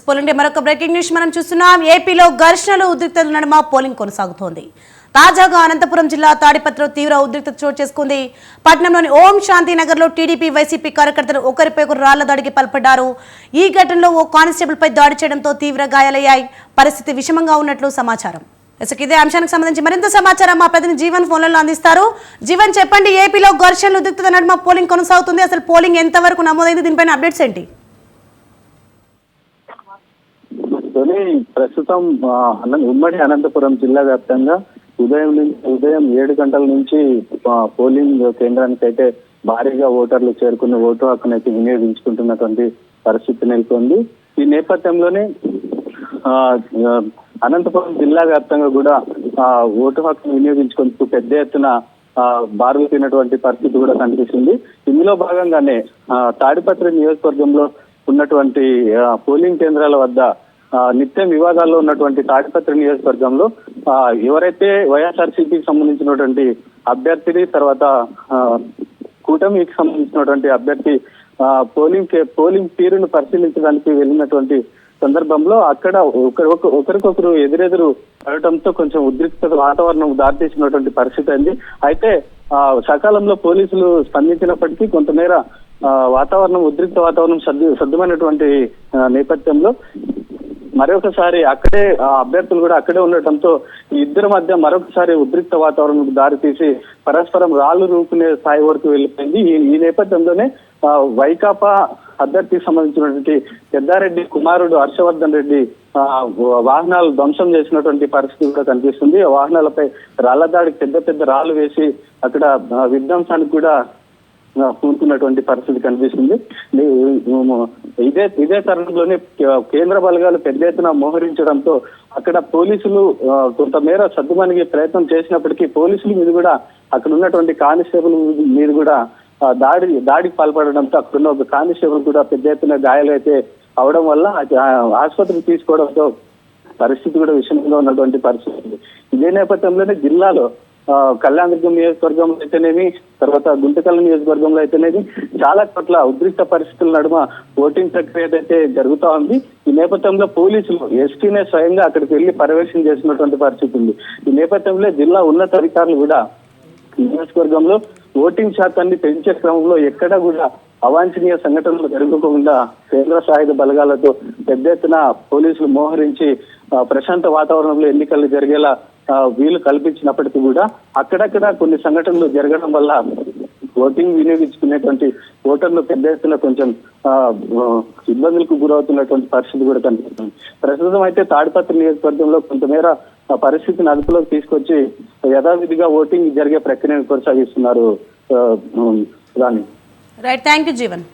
Polling day మరొక breaking news మనం చూస్తున్నాం. ఏపీలో ఘర్షణలు ఉద్రిక్తతల నడుమ పోలింగ్ కొనసాగుతోంది. తాజాగా అనంతపురం జిల్లా తాడిపత్రిలో తీవ్ర ఉద్రిక్తత చోటు చేసుకుంది. పట్టణంలోని ఓం శాంతి నగర్లో టీడీపీ వైసీపీ కార్యకర్తలు ఒకరిపై ఒకరు రాళ్ల దాడికి పాల్పడ్డారు. ఈ ఘటనలో ఓ కానిస్టేబుల్ పై దాడి చేయడంతో తీవ్ర గాయాలయ్యాయి. పరిస్థితి విషమంగా ఉన్నట్లు సమాచారం. ఇదే అంశానికి సంబంధించి మరింత సమాచారం మా ప్రతినిధి జీవన్ ఫోన్లలో అందిస్తారు. జీవన్, చెప్పండి, ఏపీలో ఘర్షణలు ఉద్రిక్తత నడుమ పోలింగ్ కొనసాగుతుంది. అసలు పోలింగ్ ఎంతవరకు నమోదైంది? దీనిపైన అప్డేట్స్ ఏంటి? ప్రస్తుతం ఉమ్మడి అనంతపురం జిల్లా వ్యాప్తంగా ఉదయం 7 గంటల నుంచి పోలింగ్ కేంద్రానికి అయితే భారీగా ఓటర్లు చేరుకున్న ఓటు హక్కునైతే వినియోగించుకుంటున్నటువంటి పరిస్థితి నెలకొంది. ఈ నేపథ్యంలోనే అనంతపురం జిల్లా వ్యాప్తంగా కూడా ఓటు హక్కును వినియోగించుకుంటూ పెద్ద ఎత్తున బారులు తిన్నటువంటి పరిస్థితి కూడా కనిపిస్తుంది. ఇందులో భాగంగానే తాడిపత్రి నియోజకవర్గంలో ఉన్నటువంటి పోలింగ్ కేంద్రాల వద్ద నిత్యం వివాదాల్లో ఉన్నటువంటి తాడిపత్రి నియోజకవర్గంలో ఎవరైతే వైఎస్ఆర్సీపీకి సంబంధించినటువంటి అభ్యర్థిని, తర్వాత కూటమికి సంబంధించినటువంటి అభ్యర్థి పోలింగ్ తీరును పరిశీలించడానికి వెళ్ళినటువంటి సందర్భంలో అక్కడ ఒకరికొకరు ఎదురెదురు పడటంతో కొంచెం ఉద్రిక్తత వాతావరణం దారితీసినటువంటి పరిస్థితి అయింది. అయితే సకాలంలో పోలీసులు స్పందించినప్పటికీ కొంతమేర ఉద్రిక్త వాతావరణం సద్దుమైనటువంటి నేపథ్యంలో మరొకసారి అక్కడే అభ్యర్థులు కూడా అక్కడే ఉండటంతో ఈ ఇద్దరి మధ్య మరొకసారి ఉద్రిక్త వాతావరణం దారితీసి పరస్పరం రాళ్లు రూపుకునే స్థాయి వరకు వెళ్ళిపోయింది. ఈ నేపథ్యంలోనే వైకాపా అభ్యర్థికి సంబంధించినటువంటి పెద్దారెడ్డి కుమారుడు హర్షవర్ధన్ రెడ్డి వాహనాలు ధ్వంసం చేసినటువంటి పరిస్థితి కూడా కనిపిస్తుంది. వాహనాలపై రాళ్ల దాడికి పెద్ద రాళ్లు వేసి అక్కడ విధ్వంసానికి కూడా కూరుకున్నటువంటి పరిస్థితి కనిపిస్తుంది. ఇదే తరుణంలోనే కేంద్ర బలగాలు పెద్ద ఎత్తున మోహరించడంతో అక్కడ పోలీసులు కొంతమేర సద్దుమణిగే ప్రయత్నం చేసినప్పటికీ పోలీసుల మీద కూడా అక్కడ ఉన్నటువంటి కానిస్టేబుల్ మీద కూడా దాడికి పాల్పడడంతో అక్కడున్న ఒక కానిస్టేబుల్ కూడా పెద్ద ఎత్తున గాయాలు అయితే అవడం వల్ల ఆసుపత్రికి తీసుకోవడంతో పరిస్థితి కూడా విషమంగా ఉన్నటువంటి పరిస్థితి. ఇదే నేపథ్యంలోనే జిల్లాలో కళ్యాణదుర్గం నియోజకవర్గంలో అయితేనేమి, తర్వాత గుంతకల్ నియోజకవర్గంలో అయితేనేమి చాలా చోట్ల ఉద్రిక్త పరిస్థితుల నడుమ ఓటింగ్ ప్రక్రియ అయితే జరుగుతా ఉంది. ఈ నేపథ్యంలో పోలీసులు ఎస్టీనే స్వయంగా అక్కడికి వెళ్లి పర్యవేక్షణ చేసినటువంటి పరిస్థితి ఉంది. ఈ నేపథ్యంలో జిల్లా ఉన్నతాధికారులు కూడా నియోజకవర్గంలో ఓటింగ్ శాతాన్ని పెంచే క్రమంలో ఎక్కడా కూడా అవాంఛనీయ సంఘటనలు జరగకుండా కేంద్ర సాయుధ బలగాలతో పెద్ద ఎత్తున పోలీసులు మోహరించి ప్రశాంత వాతావరణంలో ఎన్నికలు జరిగేలా వీలు కల్పించినప్పటికీ కూడా అక్కడక్కడ కొన్ని సంఘటనలు జరగడం వల్ల ఓటింగ్ వినియోగించుకునేటువంటి ఓటర్లు పెద్ద ఎత్తున కొంచెం ఇబ్బందులకు గురవుతున్నటువంటి పరిస్థితి కూడా కనిపిస్తుంది. ప్రస్తుతం అయితే తాడిపత్రి నియోజకవర్గంలో కొంతమేర పరిస్థితిని అదుపులోకి తీసుకొచ్చి యథావిధిగా ఓటింగ్ జరిగే ప్రక్రియను కొనసాగిస్తున్నారు. Right, thank you Jeevan.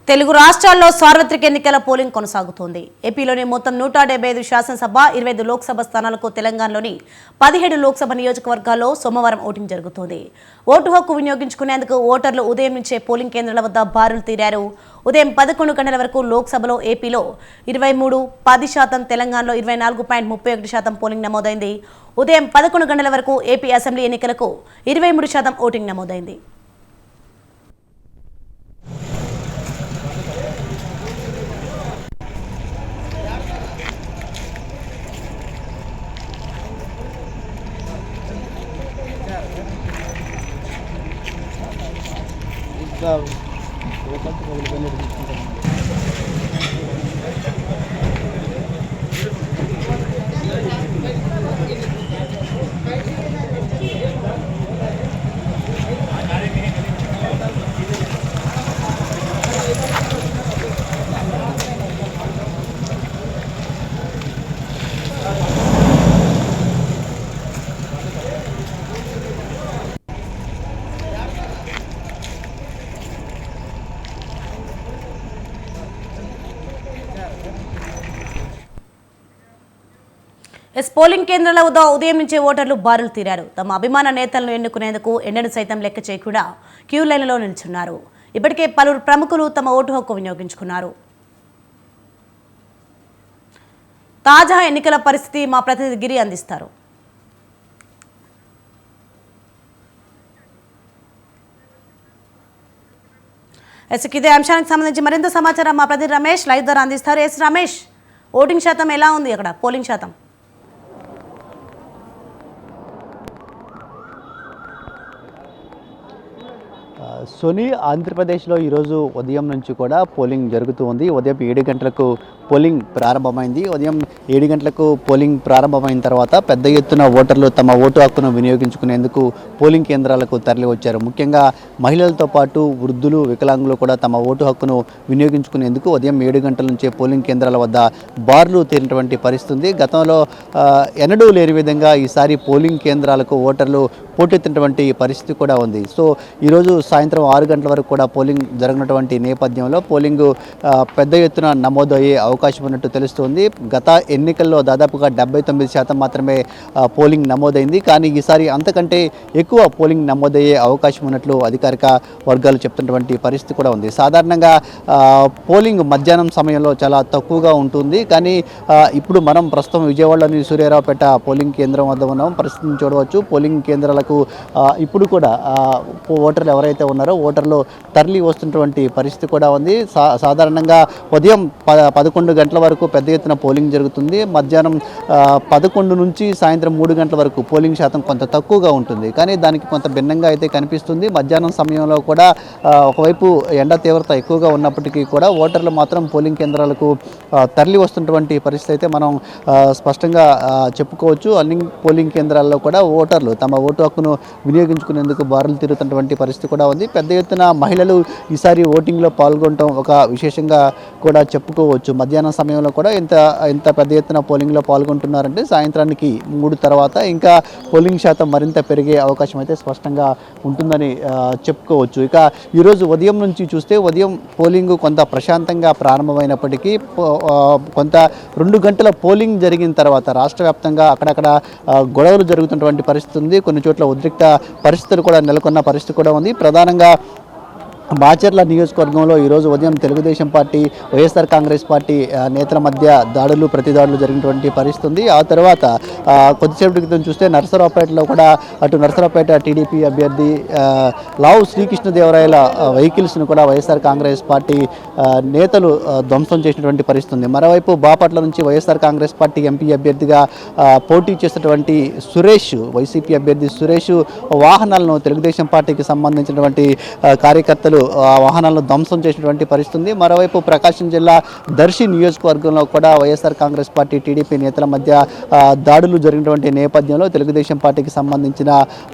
Telugu రాష్ట్రాల్లో సార్వత్రిక ఎన్నికల పోలింగ్ కొనసాగుతోంది. ఏపీలోని మొత్తం 175 శాసనసభ, 25 లోక్సభ స్థానాలకు తెలంగాణలోని 17 లోక్సభ నియోజకవర్గాల్లో సోమవారం ఓటింగ్ జరుగుతోంది. ఓటు హక్కు వినియోగించుకునేందుకు ఓటర్లు ఉదయం నుంచే పోలింగ్ కేంద్రాల వద్ద బారులు తీరారు. ఉదయం 11 గంటల వరకు లోక్సభలో ఏపీలో 23.10%, తెలంగాణలో 24.31% పోలింగ్ నమోదైంది. ఉదయం 11 గంటల వరకు ఏపీ అసెంబ్లీ ఎన్నికలకు 23% ఓటింగ్ నమోదైంది. పోలింగ్ కేంద్రాల వద్ద ఉదయం నుంచే ఓటర్లు బారులు తీరారు. తమ అభిమాన నేతలను ఎన్నుకునేందుకు ఎండను సైతం లెక్క చేయకుండా క్యూ లైన్లలో నిల్చున్నారు. ఇప్పటికే పలువురు ప్రముఖులు తమ ఓటు హక్కు వినియోగించుకున్నారు. తాజా ఎన్నికల పరిస్థితి మా ప్రతినిధి గిరి అందిస్తారు. ఇదే అంశానికి సంబంధించి మరింత సమాచారం మా ప్రతినిధి రమేష్ లైవ్ ద్వారా అందిస్తారు. రమేష్, ఓటింగ్ శాతం ఎలా ఉంది అక్కడ, పోలింగ్ శాతం? సోనీ, ఆంధ్రప్రదేశ్లో ఈరోజు ఉదయం నుంచి కూడా పోలింగ్ జరుగుతూ ఉంది. ఉదయం 7 గంటలకు పోలింగ్ ప్రారంభమైంది. ఉదయం 7 గంటలకు పోలింగ్ ప్రారంభమైన తర్వాత పెద్ద ఎత్తున ఓటర్లు తమ ఓటు హక్కును వినియోగించుకునేందుకు పోలింగ్ కేంద్రాలకు తరలి వచ్చారు. ముఖ్యంగా మహిళలతో పాటు వృద్ధులు, వికలాంగులు కూడా తమ ఓటు హక్కును వినియోగించుకునేందుకు ఉదయం 7 గంటల నుంచే పోలింగ్ కేంద్రాల వద్ద బార్లు తీరినటువంటి పరిస్థితి. గతంలో ఎన్నడూ లేని విధంగా ఈసారి పోలింగ్ కేంద్రాలకు ఓటర్లు పోటెత్తినటువంటి పరిస్థితి కూడా ఉంది. సో ఈరోజు సాయంత్రం 6 గంటల వరకు కూడా పోలింగ్ జరగనటువంటి నేపథ్యంలో పోలింగ్ పెద్ద ఎత్తున నమోదయ్యే అవకాశం ఉన్నట్టు తెలుస్తోంది. గత ఎన్నికల్లో దాదాపుగా 79% మాత్రమే పోలింగ్ నమోదైంది. కానీ ఈసారి అంతకంటే ఎక్కువ పోలింగ్ నమోదయ్యే అవకాశం ఉన్నట్లు అధికారిక వర్గాలు చెప్తున్నటువంటి పరిస్థితి కూడా ఉంది. సాధారణంగా పోలింగ్ మధ్యాహ్నం సమయంలో చాలా తక్కువగా ఉంటుంది. కానీ ఇప్పుడు మనం ప్రస్తుతం విజయవాడలోని సూర్యారావుపేట పోలింగ్ కేంద్రం వద్ద ఉన్నాం. పరిస్థితిని చూడవచ్చు. పోలింగ్ కేంద్రాలకు ఇప్పుడు కూడా ఓటర్లు ఎవరైతే ఉన్నారో ఓటర్లు తరలి వస్తున్నటువంటి పరిస్థితి కూడా ఉంది. సాధారణంగా ఉదయం 11 గంటల వరకు పెద్ద ఎత్తున పోలింగ్ జరుగుతుంది. మధ్యాహ్నం 11 నుంచి సాయంత్రం 3 గంటల వరకు పోలింగ్ శాతం కొంత తక్కువగా ఉంటుంది. కానీ దానికి కొంత భిన్నంగా అయితే కనిపిస్తుంది. మధ్యాహ్నం సమయంలో కూడా ఒకవైపు ఎండ తీవ్రత ఎక్కువగా ఉన్నప్పటికీ కూడా ఓటర్లు మాత్రం పోలింగ్ కేంద్రాలకు తరలి వస్తున్నటువంటి పరిస్థితి అయితే మనం స్పష్టంగా చెప్పుకోవచ్చు. అన్ని పోలింగ్ కేంద్రాల్లో కూడా ఓటర్లు తమ ఓటు హక్కును వినియోగించుకునేందుకు బారులు తిరుగుతున్నటువంటి పరిస్థితి కూడా ఉంది. పెద్ద ఎత్తున మహిళలు ఈసారి ఓటింగ్లో పాల్గొనడం ఒక విశేషంగా కూడా చెప్పుకోవచ్చు. మధ్యాహ్నం సమయంలో కూడా ఇంత పెద్ద ఎత్తున పోలింగ్లో పాల్గొంటున్నారంటే సాయంత్రానికి 3 తర్వాత ఇంకా పోలింగ్ శాతం మరింత పెరిగే అవకాశం అయితే స్పష్టంగా ఉంటుందని చెప్పుకోవచ్చు. ఇక ఈరోజు ఉదయం నుంచి చూస్తే ఉదయం పోలింగ్ కొంత ప్రశాంతంగా ప్రారంభమైనప్పటికీ కొంత 2 గంటల పోలింగ్ జరిగిన తర్వాత రాష్ట్ర వ్యాప్తంగా అక్కడక్కడ గొడవలు జరుగుతున్నటువంటి పరిస్థితి ఉంది. కొన్ని చోట్ల ఉద్రిక్త పరిస్థితులు కూడా నెలకొన్న పరిస్థితి కూడా ఉంది. ప్రధానంగా మాచర్ల నియోజకవర్గంలో ఈరోజు ఉదయం తెలుగుదేశం పార్టీ, వైఎస్ఆర్ కాంగ్రెస్ పార్టీ నేతల మధ్య దాడులు, ప్రతిదాడులు జరిగినటువంటి పరిస్థితి ఉంది. ఆ తర్వాత కొద్దిసేపటి క్రితం చూస్తే నరసరావుపేటలో కూడా అటు నరసరావుపేట టీడీపీ అభ్యర్థి లావు శ్రీకృష్ణదేవరాయల వెహికల్స్ను కూడా వైఎస్ఆర్ కాంగ్రెస్ పార్టీ నేతలు ధ్వంసం చేసినటువంటి పరిస్థితి ఉంది. మరోవైపు బాపట్ల నుంచి వైఎస్ఆర్ కాంగ్రెస్ పార్టీ ఎంపీ అభ్యర్థిగా పోటీ చేసినటువంటి సురేష్, వైసీపీ అభ్యర్థి సురేష్ వాహనాలను తెలుగుదేశం పార్టీకి సంబంధించినటువంటి కార్యకర్తలు వాహనాలను ధ్వంసం చేసినటువంటి పరిస్థితి ఉంది. మరోవైపు ప్రకాశం జిల్లా దర్శి నియోజకవర్గంలో కూడా వైఎస్ఆర్ కాంగ్రెస్ పార్టీ, టీడీపీ నేతల మధ్య దాడులు జరిగినటువంటి నేపథ్యంలో తెలుగుదేశం పార్టీకి సంబంధించిన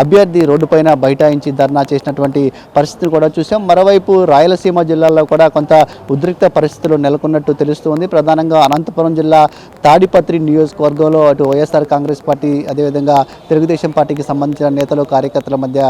అభ్యర్థి రోడ్డుపైన బైఠాయించి ధర్నా చేసినటువంటి పరిస్థితిని కూడా చూసాం. మరోవైపు రాయలసీమ జిల్లాలో కూడా కొంత ఉద్రిక్త పరిస్థితులు నెలకొన్నట్టు తెలుస్తుంది. ప్రధానంగా అనంతపురం జిల్లా తాడిపత్రి నియోజకవర్గంలో అటు వైఎస్ఆర్ కాంగ్రెస్ పార్టీ, అదేవిధంగా తెలుగుదేశం పార్టీకి సంబంధించిన నేతలు, కార్యకర్తల మధ్య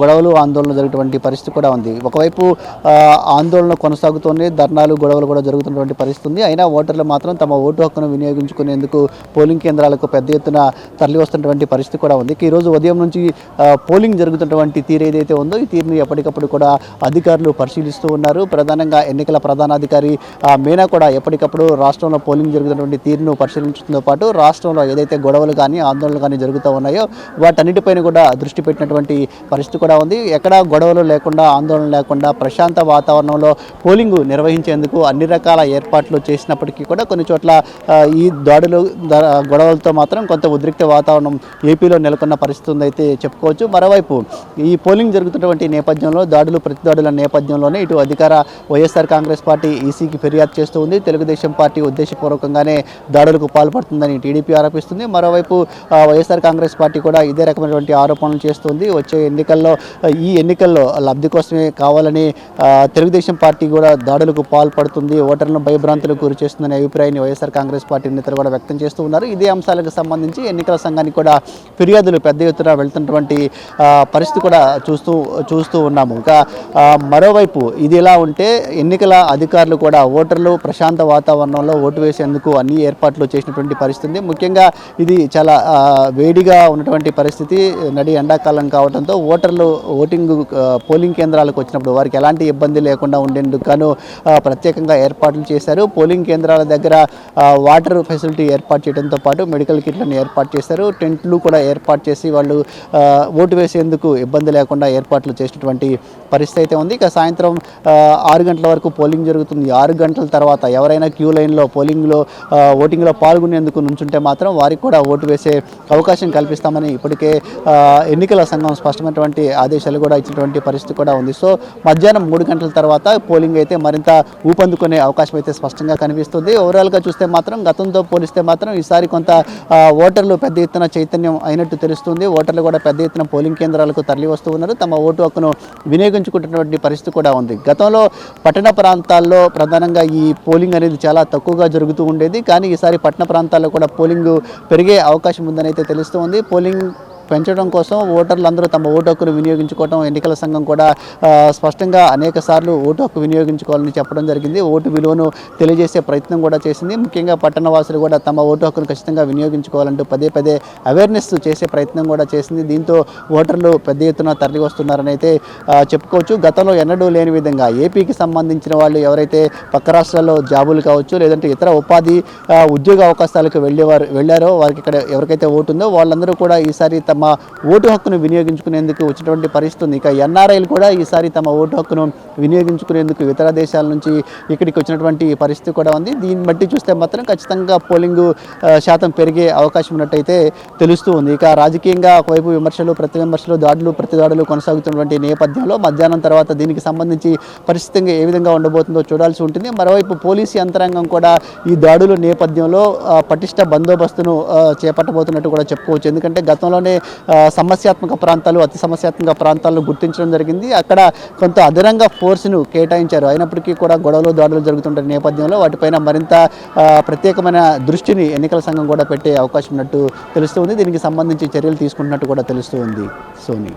గొడవలు, ఆందోళన జరిగినటువంటి పరిస్థితి కూడా ఉంది. ఒకవైపు ఆందోళన కొనసాగుతూనే ధర్నాలు, గొడవలు కూడా జరుగుతున్నటువంటి పరిస్థితి ఉంది. అయినా ఓటర్లు మాత్రం తమ ఓటు హక్కును వినియోగించుకునేందుకు పోలింగ్ కేంద్రాలకు పెద్ద ఎత్తున తరలి వస్తున్నటువంటి పరిస్థితి కూడా ఉంది. ఈరోజు ఉదయం నుంచి పోలింగ్ జరుగుతున్నటువంటి తీరు ఏదైతే ఉందో ఈ తీరుని ఎప్పటికప్పుడు కూడా అధికారులు పరిశీలిస్తూ ఉన్నారు. ప్రధానంగా ఎన్నికల ప్రధానాధికారి మీనా కూడా ఎప్పటికప్పుడు రాష్ట్రంలో పోలింగ్ జరుగుతున్నటువంటి తీరును పరిశీలించడంతో పాటు రాష్ట్రంలో ఏదైతే గొడవలు కానీ, ఆందోళనలు కానీ జరుగుతూ ఉన్నాయో వాటన్నిటిపైన కూడా దృష్టి పెట్టినటువంటి పరిస్థితి కూడా ఉంది. ఎక్కడా గొడవలు లేకుండా, ఆందోళన లేకుండా ప్రశాంత వాతావరణంలో పోలింగ్ నిర్వహించేందుకు అన్ని రకాల ఏర్పాట్లు చేసినప్పటికీ కూడా కొన్ని చోట్ల ఈ దాడులు, గొడవలతో మాత్రం కొంత ఉద్రిక్త వాతావరణం ఏపీలో నెలకొన్న పరిస్థితి ఉందైతే చెప్పుకోవచ్చు. మరోవైపు ఈ పోలింగ్ జరుగుతున్నటువంటి నేపథ్యంలో దాడులు, ప్రతిదాడుల నేపథ్యంలోనే ఇటు అధికార వైఎస్ఆర్ కాంగ్రెస్ పార్టీ ఈసీకి ఫిర్యాదు చేస్తూ ఉంది. తెలుగుదేశం పార్టీ ఉద్దేశపూర్వకంగానే దాడులకు పాల్పడుతుందని టీడీపీ ఆరోపిస్తుంది. మరోవైపు వైఎస్ఆర్ కాంగ్రెస్ పార్టీ కూడా ఇదే రకమైనటువంటి ఆరోపణలు చేస్తుంది. వచ్చే ఎన్నికల్లో, ఈ ఎన్నికల్లో లబ్ధి కోసమే కావాలని తెలుగుదేశం పార్టీ కూడా దాడులకు పాల్పడుతుంది, ఓటర్లను భయభ్రాంతులకు గురి చేస్తుందనే అభిప్రాయాన్ని వైఎస్ఆర్ కాంగ్రెస్ పార్టీ నేతలు కూడా వ్యక్తం చేస్తూ ఉన్నారు. ఇదే అంశాలకు సంబంధించి ఎన్నికల సంఘానికి కూడా ఫిర్యాదులు పెద్ద ఎత్తున వెళ్తున్నటువంటి పరిస్థితి కూడా చూస్తూ ఉన్నాము. ఇంకా మరోవైపు ఇది ఇలా ఉంటే ఎన్నికల అధికారులు కూడా ఓటర్లు ప్రశాంత వాతావరణంలో ఓటు వేసేందుకు అన్ని ఏర్పాట్లు చేసినటువంటి పరిస్థితి ఉంది. ముఖ్యంగా ఇది చాలా వేడిగా ఉన్నటువంటి పరిస్థితి, నడి ఎండాకాలం కావడంతో ఓటర్లు పోలింగ్ కేంద్రాలకు వచ్చినప్పుడు వారికి ఎలాంటి ఇబ్బంది లేకుండా ఉండేందుకు గాను ప్రత్యేకంగా ఏర్పాట్లు చేశారు. పోలింగ్ కేంద్రాల దగ్గర వాటర్ ఫెసిలిటీ ఏర్పాటు చేయడంతో పాటు మెడికల్ కిట్లను ఏర్పాటు చేశారు. టెంట్లు కూడా ఏర్పాటు చేసి వాళ్ళు ఓటు వేసేందుకు ఇబ్బంది లేకుండా ఏర్పాట్లు చేసినటువంటి పరిస్థితి అయితే ఉంది. ఇక సాయంత్రం 6 గంటల వరకు పోలింగ్ జరుగుతుంది. 6 గంటల తర్వాత ఎవరైనా క్యూ లైన్లో ఓటింగ్లో పాల్గొనేందుకు నుంచుంటే మాత్రం వారికి కూడా ఓటు వేసే అవకాశం కల్పిస్తామని ఇప్పటికే ఎన్నికల సంఘం స్పష్టమైనటువంటి ఆదేశాలు కూడా ఇచ్చినటువంటి పరిస్థితి కూడా ఉంది. సో మధ్యాహ్నం 3 గంటల తర్వాత పోలింగ్ అయితే మరింత ఊపందుకునే అవకాశం అయితే స్పష్టంగా కనిపిస్తుంది. ఓవరాల్గా చూస్తే మాత్రం గతంతో పోలిస్తే మాత్రం ఈసారి కొంత ఓటర్లు పెద్ద ఎత్తున చైతన్యం అయినట్టు తెలుస్తుంది. ఓటర్లు కూడా పెద్ద ఎత్తున పోలింగ్ కేంద్రాలకు తరలి వస్తూ ఉన్నారు. తమ ఓటు హక్కును వినియోగించుకుంటున్నటువంటి పరిస్థితి కూడా ఉంది. గతంలో పట్టణ ప్రాంతాల్లో ప్రధానంగా ఈ పోలింగ్ అనేది చాలా తక్కువగా జరుగుతూ ఉండేది. కానీ ఈసారి పట్టణ ప్రాంతాల్లో కూడా పోలింగ్ పెరిగే అవకాశం ఉందని అయితే తెలుస్తుంది. పోలింగ్ పెంచడం కోసం ఓటర్లందరూ తమ ఓటు హక్కును వినియోగించుకోవడం ఎన్నికల సంఘం కూడా స్పష్టంగా అనేక సార్లు ఓటు హక్కు వినియోగించుకోవాలని చెప్పడం జరిగింది. ఓటు విలువను తెలియజేసే ప్రయత్నం కూడా చేసింది. ముఖ్యంగా పట్టణవాసులు కూడా తమ ఓటు హక్కును ఖచ్చితంగా వినియోగించుకోవాలంటూ పదే అవేర్నెస్ చేసే ప్రయత్నం కూడా చేసింది. దీంతో ఓటర్లు పెద్ద ఎత్తున తరలి వస్తున్నారని అయితే చెప్పుకోవచ్చు. గతంలో ఎన్నడూ లేని విధంగా ఏపీకి సంబంధించిన వాళ్ళు ఎవరైతే పక్క రాష్ట్రాల్లో జాబులు కావచ్చు, లేదంటే ఇతర ఉద్యోగ అవకాశాలకు వెళ్ళారో వారికి ఇక్కడ ఎవరికైతే ఓటు ఉందో వాళ్ళందరూ కూడా ఈసారి తమ ఓటు హక్కును వినియోగించుకునేందుకు వచ్చినటువంటి పరిస్థితి ఉంది. ఇక ఎన్ఆర్ఐలు కూడా ఈసారి తమ ఓటు హక్కును వినియోగించుకునేందుకు ఇతర దేశాల నుంచి ఇక్కడికి వచ్చినటువంటి పరిస్థితి కూడా ఉంది. దీన్ని బట్టి చూస్తే మాత్రం ఖచ్చితంగా పోలింగ్ శాతం పెరిగే అవకాశం ఉన్నట్టయితే తెలుస్తూ ఉంది. ఇక రాజకీయంగా ఒకవైపు విమర్శలు, ప్రతి విమర్శలు, ప్రతి దాడులు కొనసాగుతున్నటువంటి నేపథ్యంలో మధ్యాహ్నం తర్వాత దీనికి సంబంధించి పరిస్థితి ఏ విధంగా ఉండబోతుందో చూడాల్సి ఉంటుంది. మరోవైపు పోలీసు యంత్రాంగం కూడా ఈ దాడుల నేపథ్యంలో పటిష్ట బందోబస్తును చేపట్టబోతున్నట్టు కూడా చెప్పుకోవచ్చు. ఎందుకంటే గతంలోనే అతి సమస్యాత్మక ప్రాంతాలను గుర్తించడం జరిగింది. అక్కడ కొంత అదనంగా ఫోర్స్ను కేటాయించారు. అయినప్పటికీ కూడా దాడులు జరుగుతున్న నేపథ్యంలో వాటిపైన మరింత ప్రత్యేకమైన దృష్టిని ఎన్నికల సంఘం కూడా పెట్టే అవకాశం ఉన్నట్టు తెలుస్తుంది. దీనికి సంబంధించి చర్యలు తీసుకుంటున్నట్టు కూడా తెలుస్తుంది. సోని.